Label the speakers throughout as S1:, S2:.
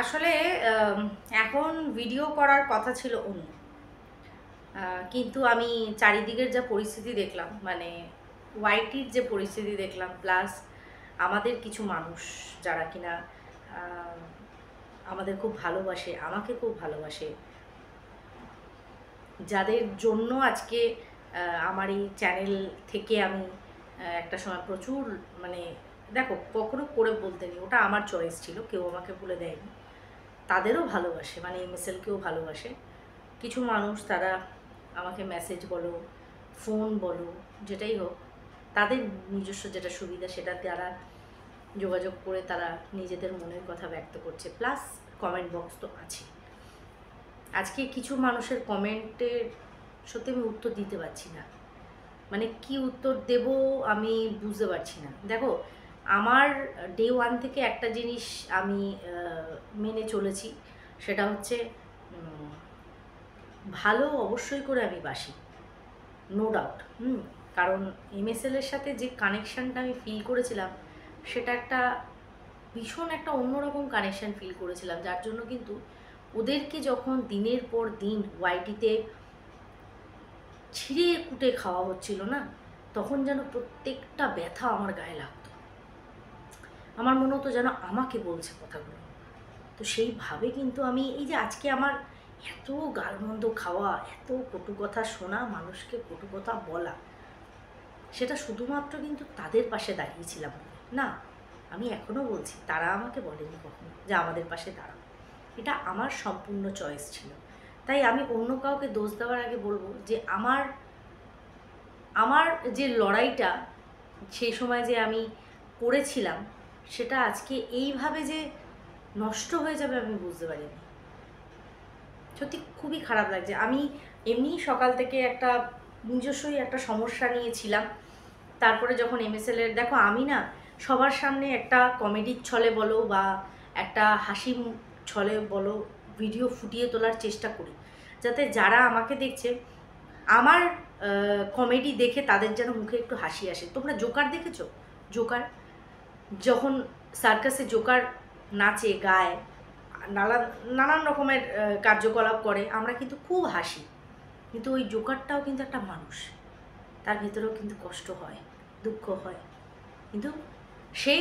S1: আসলে এখন ভিডিও করার কথা ছিল অন্য, কিন্তু আমি চারিদিকের যা পরিস্থিতি দেখলাম, মানে ওয়াইটির যে পরিস্থিতি দেখলাম, প্লাস আমাদের কিছু মানুষ যারা কিনা আহ, আমাদের খুব ভালোবাসে, আমাকে খুব ভালোবাসে, যাদের জন্য আজকে আমার এই চ্যানেল থেকে আমি একটা সময় প্রচুর, মানে দেখো, কখনো করে বলতে নেই, ওটা আমার চয়েস ছিল, কেউ আমাকে বলে দেয়নি। তাদেরও ভালোবাসে, মানে এমএসএলকেও ভালোবাসে কিছু মানুষ। তারা আমাকে মেসেজ বলো, ফোন বলো, যেটাই হোক, তাদের নিজস্ব যেটা সুবিধা সেটা তারা যোগাযোগ করে তারা নিজেদের মনের কথা ব্যক্ত করছে, প্লাস কমেন্ট বক্স তো আছে। আজকে কিছু মানুষের কমেন্টের সত্যি আমি উত্তর দিতে পারছি না, মানে কি উত্তর দেব আমি বুঝতে পারছি না। দেখো, আমার ডে ওয়ান থেকে একটা জিনিস আমি মেনে চলেছি, সেটা হচ্ছে ভালো অবশ্যই করে আমি বাসি, নো ডাউট। কারণ এমএসএলের সাথে যে কানেকশানটা আমি ফিল করেছিলাম, সেটা একটা ভীষণ একটা অন্যরকম কানেকশান ফিল করেছিলাম, যার জন্য কিন্তু ওদেরকে যখন দিনের পর দিন ওয়াইটিতে ছিঁড়ে কুটে খাওয়া হচ্ছিল না, তখন যেন প্রত্যেকটা ব্যথা আমার গায়ে লাগতো। আমার মনে হতো যেন আমাকে বলছে কথাগুলো। তো সেইভাবে কিন্তু আমি এই যে আজকে আমার এত গালমন্দ খাওয়া, এত কটু কথা শোনা, মানুষকে কটু কথা বলা, সেটা শুধুমাত্র কিন্তু তাদের পাশে দাঁড়িয়েছিলাম না। আমি এখনও বলছি, তারা আমাকে বলেনি কখনো যে আমাদের পাশে দাঁড়াও। এটা আমার সম্পূর্ণ চয়েস ছিল। তাই আমি অন্য কাউকে দোষ দেওয়ার আগে বলবো যে আমার আমার যে লড়াইটা সেই সময় যে আমি করেছিলাম, সেটা আজকে এইভাবে যে নষ্ট হয়ে যাবে আমি বুঝতে পারিনি। সত্যি খুবই খারাপ লাগছে। আমি এমনিই সকাল থেকে একটা নিজস্বই একটা সমস্যা নিয়েছিলাম। তারপরে যখন এমএসএলের, দেখো আমি না সবার সামনে একটা কমেডির ছলে বলো বা একটা হাসি ছলে বলো, ভিডিও ফুটিয়ে তোলার চেষ্টা করি, যাতে যারা আমাকে দেখছে আমার কমেডি দেখে তাদের যেন মুখে একটু হাসি আসে। তোমরা জোকার দেখেছো? জোকার যখন সার্কাসে জোকার নাচে, গায়, নানান নানান রকমের কার্যকলাপ করে, আমরা কিন্তু খুব হাসি। কিন্তু ওই জোকারটাও কিন্তু একটা মানুষ, তার ভেতরেও কিন্তু কষ্ট হয়, দুঃখ হয়। কিন্তু সে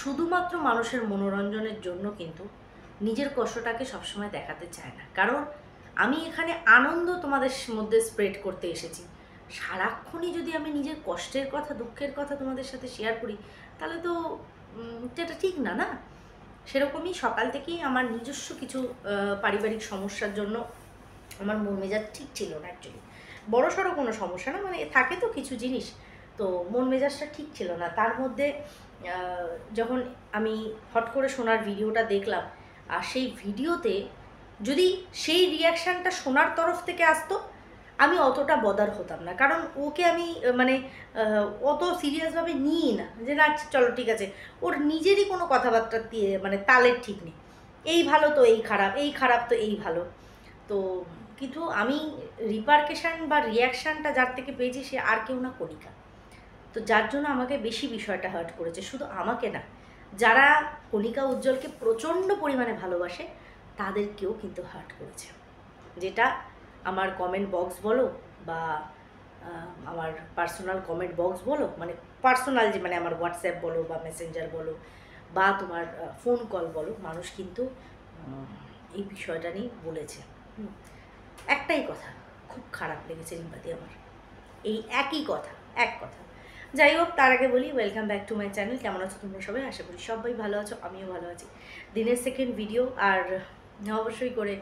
S1: শুধুমাত্র মানুষের মনোরঞ্জনের জন্য কিন্তু নিজের কষ্টটাকে সবসময় দেখাতে চায় না। কারণ আমি এখানে আনন্দ তোমাদের মধ্যে স্প্রেড করতে এসেছি। সারাক্ষণই যদি আমি নিজের কষ্টের কথা, দুঃখের কথা তোমাদের সাথে শেয়ার করি, তাহলে তো এটা ঠিক না, না? সেরকমই সকাল থেকেই আমার নিজস্ব কিছু পারিবারিক সমস্যার জন্য আমার মন মেজাজ ঠিক ছিল না। অ্যাকচুয়ালি বড় সড়ো কোনো সমস্যা না, মানে থাকে তো কিছু জিনিস, তো মন মেজাজটা ঠিক ছিল না। তার মধ্যে যখন আমি হট করে শোনার ভিডিওটা দেখলাম, আর সেই ভিডিওতে যদি সেই রিয়াকশানটা শোনার তরফ থেকে আসতো, আমি অতটা বদার হতাম না। কারণ ওকে আমি মানে অত সিরিয়াসভাবে নিই না, যে না চলো ঠিক আছে, ওর নিজেরই কোনো কথাবার্তা দিয়ে মানে তালের ঠিক নেই, এই ভালো তো এই খারাপ, এই খারাপ তো এই ভালো। তো কিন্তু আমি রিপারকেশান বা রিয়াকশানটা যার থেকে পেয়েছি সে আর কেউ না, কণিকা। তো যার জন্য আমাকে বেশি বিষয়টা হার্ট করেছে, শুধু আমাকে না, যারা কণিকা উজ্জ্বলকে প্রচণ্ড পরিমাণে ভালোবাসে তাদেরকেও কিন্তু হার্ট করেছে। যেটা আমার কমেন্ট বক্স বলো বা আমার পার্সোনাল কমেন্ট বক্স বলো, মানে পার্সোনাল যে মানে আমার হোয়াটসঅ্যাপ বলো বা মেসেঞ্জার বলো বা তোমার ফোন কল বলো, মানুষ কিন্তু এই বিষয়টা নিয়ে বলেছে। একটাই কথা খুব খারাপ লেগেছে রিম্পাদি আমার, এই একই কথা, এক কথা। যাই হোক, তার আগে বলি welcome back to my channel. কেমন আছো তোমরা সবাই? আশা করি সবাই ভালো আছো, আমিও ভালো আছি। দিনের সেকেন্ড ভিডিও, আর অবশ্যই করে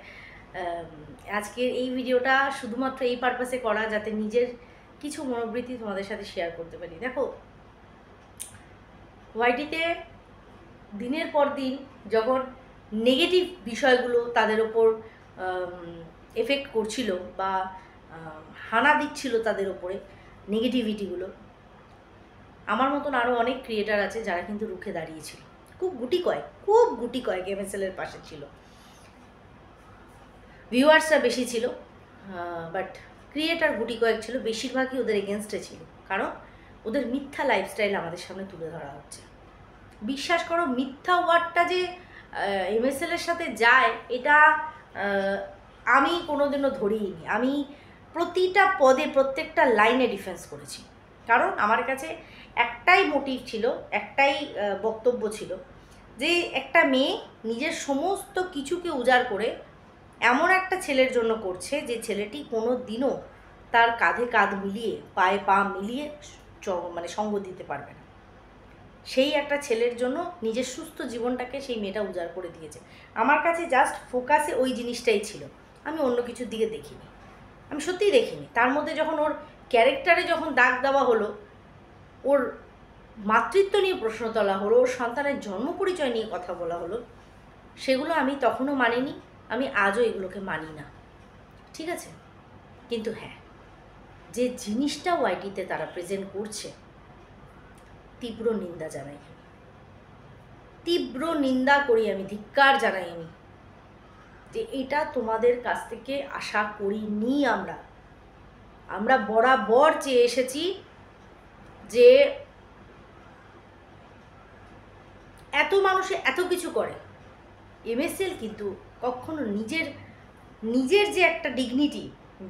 S1: আজকের এই ভিডিওটা শুধুমাত্র এই পারপাসে করা যাতে নিজের কিছু মনোবৃত্তি তোমাদের সাথে শেয়ার করতে পারি। দেখো, ওয়াইটিতে দিনের পর দিন যখন নেগেটিভ বিষয়গুলো তাদের ওপর এফেক্ট করছিল বা হানা দিচ্ছিল তাদের ওপরে নেগেটিভিটিগুলো, আমার মতন আরও অনেক ক্রিয়েটার আছে যারা কিন্তু রুখে দাঁড়িয়েছিল। খুব গুটি কয়েক এমএসএলের পাশে ছিল। ভিউয়ার্সরা বেশি ছিল, বাট ক্রিয়েটার গুটি কয়েক ছিল, বেশিরভাগই ওদের এগেনস্টে ছিল। কারণ ওদের মিথ্যা লাইফস্টাইল আমাদের সামনে তুলে ধরা হচ্ছে। বিশ্বাস করো, মিথ্যা ওয়ার্ডটা যে এমএসএলের সাথে যায় এটা আমি কোনোদিনও ধরিনি। আমি প্রতিটা পদে প্রত্যেকটা লাইনে ডিফেন্স করেছি, কারণ আমার কাছে একটাই মোটিভ ছিল, একটাই বক্তব্য ছিল যে একটা মেয়ে নিজের সমস্ত কিছুকে উজাড় করে এমন একটা ছেলের জন্য করছে যে ছেলেটি কোনো দিনও তার কাঁধে কাঁধ মিলিয়ে পায়ে পা মিলিয়ে মানে সঙ্গ দিতে পারবে না। সেই একটা ছেলের জন্য নিজের সুস্থ জীবনটাকে সেই মেয়েটা উজাড় করে দিয়েছে। আমার কাছে জাস্ট ফোকাসে ওই জিনিসটাই ছিল, আমি অন্য কিছুর দিকে দেখিনি, আমি সত্যিই দেখিনি। তার মধ্যে যখন ওর ক্যারেক্টারে যখন দাগ দেওয়া হলো, ওর মাতৃত্ব নিয়ে প্রশ্ন তোলা হলো, ওর সন্তানের জন্ম পরিচয় নিয়ে কথা বলা হলো, সেগুলো আমি তখনও মানিনি, আমি আজও এগুলোকে মানি না, ঠিক আছে? কিন্তু হ্যাঁ, যে জিনিসটা ওয়াইটিতে তারা প্রেজেন্ট করছে, তীব্র নিন্দা জানাই আমি, তীব্র নিন্দা করি আমি, ধিক্কার জানাই আমি, যে এটা তোমাদের কাছ থেকে আশা করিনি। আমরা বরাবর চেয়ে এসেছি যে এত মানুষে এত কিছু করে, এমএসএল কিন্তু কখনো নিজের যে একটা ডিগনিটি,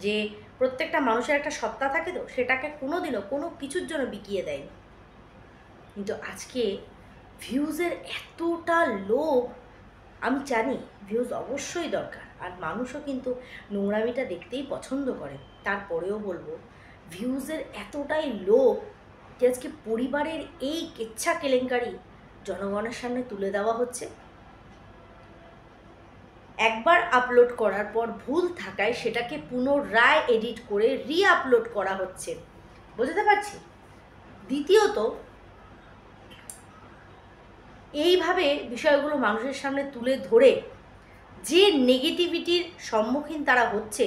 S1: যে প্রত্যেকটা মানুষের একটা সত্তা থাকে, তো সেটাকে কোনোদিনও কোনো কিছুর জন্য বিকিয়ে দেয়নি। কিন্তু আজকে ভিউজের এতটা লোভ, আমি জানি ভিউজ অবশ্যই দরকার, আর মানুষও কিন্তু নোংরামিটা দেখতেই পছন্দ করে, তারপরেও বলবো ভিউজের এতটাই লোভ যে আজকে পরিবারের এই কেচ্ছা কেলেঙ্কারি জনগণের সামনে তুলে দেওয়া হচ্ছে। একবার আপলোড করার পর ভুল থাকায় সেটাকে পুনরায় এডিট করে আপলোড করা হচ্ছে, বুঝতে পারছি। দ্বিতীয়ত, এইভাবে বিষয়গুলো মানুষের সামনে তুলে ধরে যে নেগেটিভিটির সম্মুখীন তারা হচ্ছে,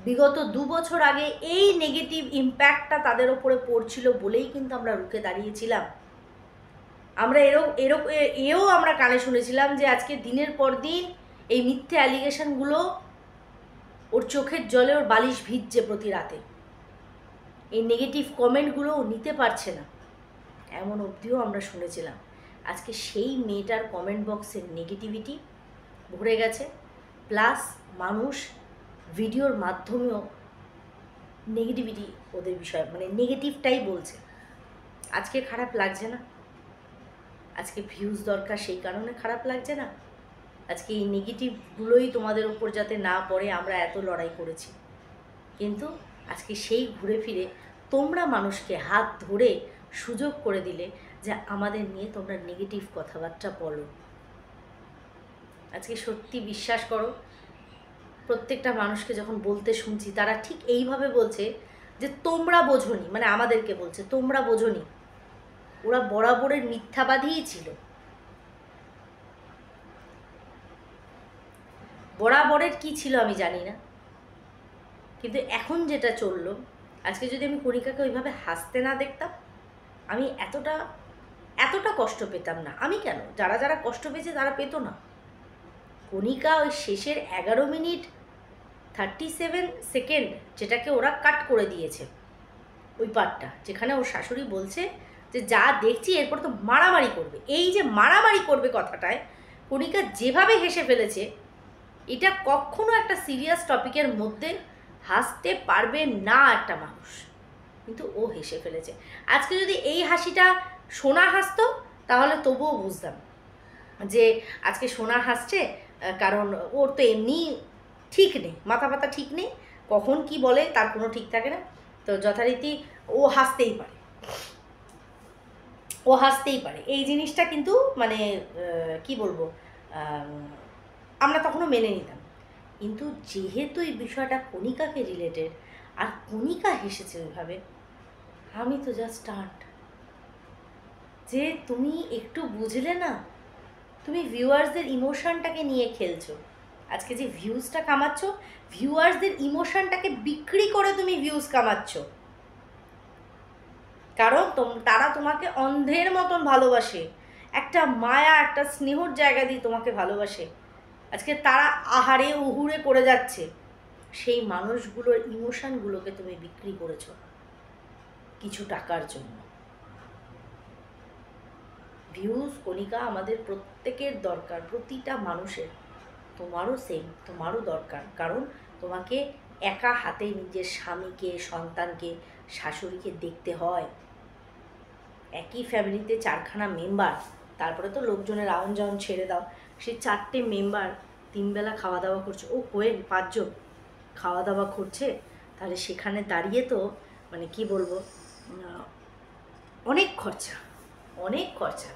S1: বিগত 2 বছর আগে এই নেগেটিভ ইম্প্যাক্টটা তাদের ওপরে পড়ছিল বলেই কিন্তু আমরা রুখে দাঁড়িয়েছিলাম। আমরা এও আমরা কানে শুনেছিলাম যে আজকে দিনের পর দিন এই মিথ্যে অ্যালিগেশনগুলো ওর চোখের জলে ওর বালিশ ভিজছে প্রতি রাতে, এই নেগেটিভ কমেন্টগুলো ও নিতে পারছে না, এমন অবধিও আমরা শুনেছিলাম। আজকে সেই মেয়েটার কমেন্ট বক্সের নেগেটিভিটি ভরে গেছে, প্লাস মানুষ ভিডিওর মাধ্যমেও নেগেটিভিটি ওদের বিষয় মানে নেগেটিভটাই বলছে। আজকে খারাপ লাগছে না? আজকে ভিউজ দরকার সেই কারণে খারাপ লাগছে না? আজকে এই নেগেটিভগুলোই তোমাদের ওপর যাতে না পড়ে আমরা এত লড়াই করেছি, কিন্তু আজকে সেই ঘুরে ফিরে তোমরা মানুষকে হাত ধরে সুযোগ করে দিলে যে আমাদের নিয়ে তোমরা নেগেটিভ কথাবার্তা বলো। আজকে সত্যি বিশ্বাস করো, প্রত্যেকটা মানুষকে যখন বলতে শুনছি তারা ঠিক এইভাবে বলছে যে তোমরা বোঝোনি, মানে আমাদেরকে বলছে তোমরা বোঝোনি। ওরা বরাবরের মিথ্যাবাদীই ছিল, বরাবরের কি ছিল আমি জানি না, কিন্তু এখন যেটা চললো, আজকে যদি আমি কণিকাকে ওইভাবে হাসতে না দেখতাম, আমি এতটা কষ্ট পেতাম না। আমি কেন, যারা কষ্ট পেয়েছে তারা পেতো না। কণিকা ওই শেষের 11 মিনিট 37 সেকেন্ড যেটাকে ওরা কাট করে দিয়েছে, ওই পার্টটা যেখানে ওর শাশুড়ি বলছে যে যা দেখছি এরপর তো মারামারি করবে, এই যে মারামারি করবে কথাটায় কণিকা যেভাবে হেসে ফেলেছে, এটা কখনো একটা সিরিয়াস টপিকের মধ্যে হাসতে পারবে না একটা মানুষ, কিন্তু ও হেসে ফেলেছে। আজকে যদি এই হাসিটা সোনা হাসতো তাহলে তবুও বুঝতাম যে আজকে সোনা হাসছে, কারণ ওর তো এমনি ঠিক নেই, মাথা পাতা ঠিক নেই, কখন কি বলে তার কোনো ঠিক থাকে না, তো যথারীতি ও হাসতেই পারে, এই জিনিসটা কিন্তু মানে কি বলবো, আমরা তখনও মেনে নিতাম। কিন্তু যেহেতু এই বিষয়টা কণিকাকে রিলেটেড আর কণিকা হেসেছে ওইভাবে, আমি তো জাস্ট স্টার্ট, যে তুমি একটু বুঝলে না, তুমি ভিউয়ার্সদের ইমোশনটাকে নিয়ে খেলছো। আজকে যে ভিউজটা কামাচ্ছ, ভিউয়ার্সদের ইমোশনটাকে বিক্রি করে তুমি ভিউজ কামাচ্ছ, কারণ তারা তোমাকে অন্ধের মতন ভালোবাসে, একটা মায়া একটা স্নেহর জায়গা দিয়ে তোমাকে ভালোবাসে। আজকে তারা আহারে উহুরে করে যাচ্ছে, সেই মানুষগুলোর ইমোশনগুলোকে তুমি বিক্রি করেছো কিছু টাকার জন্য। ভিউজ কণিকা আমাদের প্রত্যেকের দরকার, প্রতিটা মানুষের। তোমারও সেম, তোমারও দরকার। কারণ তোমাকে একা হাতে নিজের স্বামীকে, সন্তানকে, শাশুড়িকে দেখতে হয়। একই ফ্যামিলিতে 4খানা মেম্বার, তারপরে তো লোকজনের আউন যাউন ছেড়ে দাও, সেই 4টে মেম্বার 3 বেলা খাওয়া দাওয়া করছে। ও কোয়েল 5 জন খাওয়া দাওয়া করছে, তাহলে সেখানে দাঁড়িয়ে তো মানে কি বলবো, অনেক খরচা, অনেক খরচা।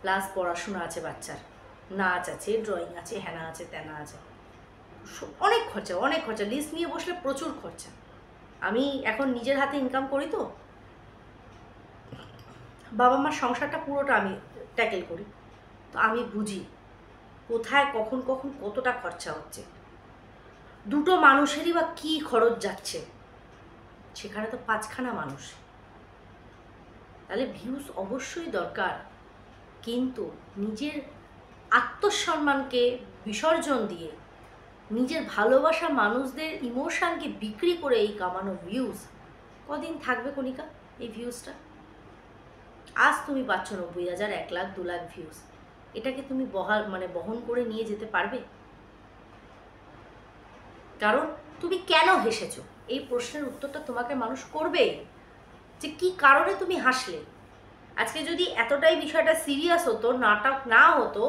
S1: প্লাস পড়াশোনা আছে বাচ্চার, নাচ আছে, ড্রয়িং আছে, হ্যানা আছে, ত্যানা আছে, অনেক খরচা, অনেক খরচা। লিস্ট নিয়ে বসলে প্রচুর খরচা। আমি এখন নিজের হাতে ইনকাম করি, তো বাবা মার সংসারটা পুরোটা আমি ট্যাকেল করি, তো আমি বুঝি কোথায় কখন কখন কতটা খরচা হচ্ছে, দুটো মানুষেরই বা কী খরচ যাচ্ছে, সেখানে তো 5খানা মানুষ। তাহলে ভিউজ অবশ্যই দরকার, কিন্তু নিজের আত্মসম্মানকে বিসর্জন দিয়ে, নিজের ভালোবাসা মানুষদের ইমোশনকে বিক্রি করে এই কামানো ভিউজ কদিন থাকবে কণিকা? এই ভিউজটা আজ তুমি পাচ্ছ 90,000, 1 লাখ, 2 লাখ ভিউজ, এটাকে তুমি বহন করে নিয়ে যেতে পারবে? কারণ তুমি কেন হেসেছো, এই প্রশ্নের উত্তরটা তোমাকে মানুষ করবে, যে কি কারণে তুমি হাসলে। আজকে যদি এতটাই বিষয়টা সিরিয়াস হতো, নাটক না হতো,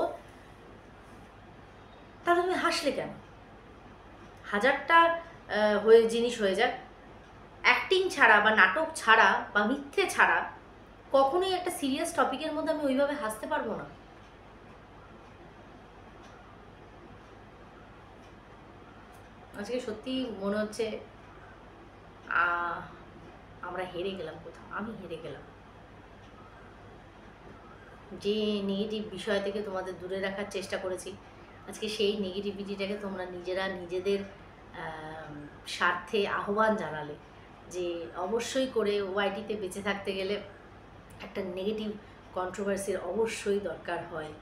S1: তাহলে তুমি হাসলে কেন? হাজারটা জিনিস হয়ে যাক, অ্যাক্টিং ছাড়া বা নাটক ছাড়া বা মিথ্যে ছাড়া কখনোই একটা সিরিয়াস টপিকের মধ্যে আমি ওইভাবে হাসতে পারবো না। আজকে সত্যি মনে হচ্ছে আমরা হেরে গেলাম কোথাও, আমি হেরে গেলাম। যে নেগেটিভ বিষয় থেকে তোমাদের দূরে রাখার চেষ্টা করেছি, আজকে সেই নেগেটিভিটিটাকে তোমরা নিজেরা নিজেদের স্বার্থে আহ্বান জানালে, যে অবশ্যই করে ওয়াইটিতে বেঁচে থাকতে গেলে একটা নেগেটিভ কন্ট্রোভার্সির অবশ্যই দরকার হয়।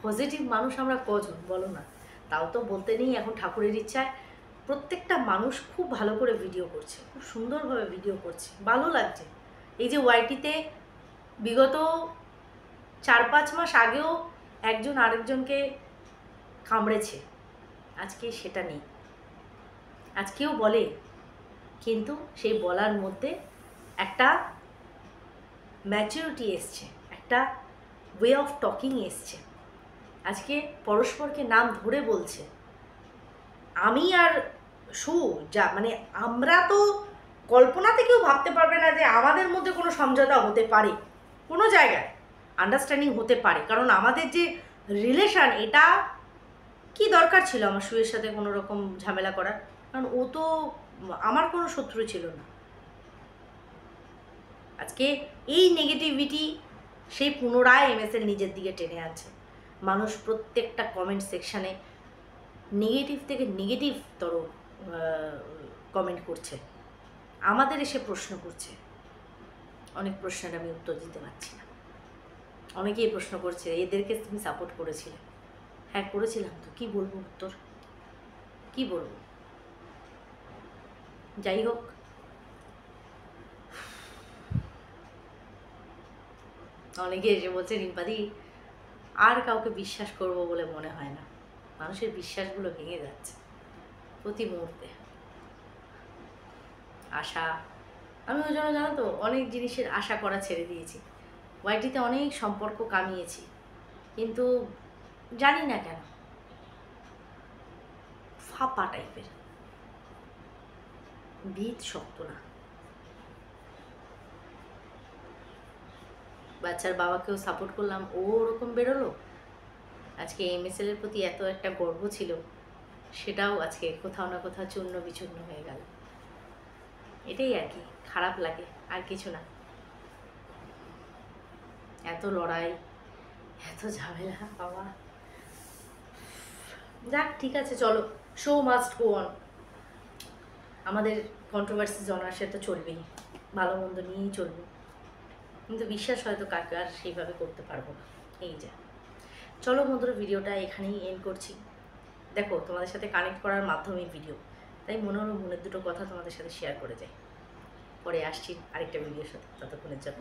S1: পজিটিভ মানুষ আমরা কজন বলো না? তাও তো বলতে নেই, এখন ঠাকুরের ইচ্ছায় প্রত্যেকটা মানুষ খুব ভালো করে ভিডিও করছে, খুব সুন্দরভাবে ভিডিও করছে, ভালো লাগছে। এই যে ওয়াইটিতে বিগত 4-5 মাস আগেও একজন আরেকজনকে কামড়েছে, আজকে সেটা নেই। আজকেও বলে, কিন্তু সেই বলার মধ্যে একটা ম্যাচুরিটি এসছে, একটা ওয়ে অফ টকিং এসছে। আজকে পরস্পরকে নাম ধরে বলছে। আমি আর যা মানে আমরা তো কল্পনা থেকেও ভাবতে পারবে না যে আমাদের মধ্যে কোনো সমঝোতা হতে পারে, কোনো জায়গায় আন্ডারস্ট্যান্ডিং হতে পারে। কারণ আমাদের যে রিলেশান, এটা কি দরকার ছিল আমার সুয়ের সাথে কোনো রকম ঝামেলা করার? কারণ ও তো আমার কোনো শত্রু ছিল না। আজকে এই নেগেটিভিটি সেই পুনরায় এমএসএল নিজের দিকে টেনে আছে। মানুষ প্রত্যেকটা কমেন্ট সেকশানে নেগেটিভ থেকে নেগেটিভতর কমেন্ট করছে, আমাদের এসে প্রশ্ন করছে। অনেক প্রশ্নের আমি উত্তর দিতে পারছি না। অনেকেই প্রশ্ন করছে, এদেরকে তুমি সাপোর্ট করেছিলে? হ্যাঁ করেছিলাম তো, কী বলবো উত্তর, কী বলবো? যাই হোক, অনেকে এসে বলছে, রিম্পাদি আর কাউকে বিশ্বাস করব বলে মনে হয় না, মানুষের বিশ্বাসগুলো ভেঙে যাচ্ছে প্রতি মুহূর্তে। আশা, আমি ওই জন্য জানো তো অনেক জিনিসের আশা করা ছেড়ে দিয়েছি। ওয়াইটিতে অনেক সম্পর্ক কামিয়েছি, কিন্তু জানি না কেন ফাঁপা টাইপের, ভিত শক্ত না। বাচ্চার বাবাকেও সাপোর্ট করলাম, ও ওরকম বেরোলো। আজকে এমএসএল এর প্রতি এত একটা গর্ব ছিল, সেটাও আজকে কোথাও না কোথাও চূর্ণ বিচূর্ণ হয়ে গেল। এটাই আর কি, খারাপ লাগে, আর কিছু না। এত লড়াই, এত ঝামেলা, বাবা। যাক, ঠিক আছে, চলো, শো মাস্ট গো অন। আমাদের কন্ট্রোভার্সি জনার সে তো চলবেই, ভালো মন্দ নিয়েই চলবে, কিন্তু বিশ্বাস হয়তো কাকে আর সেইভাবে করতে পারবো না। এই যা, চলো বন্ধুরা, ভিডিওটা এখানেই এন্ড করছি। দেখো, তোমাদের সাথে কানেক্ট করার মাধ্যমে ভিডিও, তাই মনে হলো মনের দুটো কথা তোমাদের সাথে শেয়ার করে যাই। পরে আসছি আরেকটা ভিডিওর সাথে, ততক্ষণের জন্য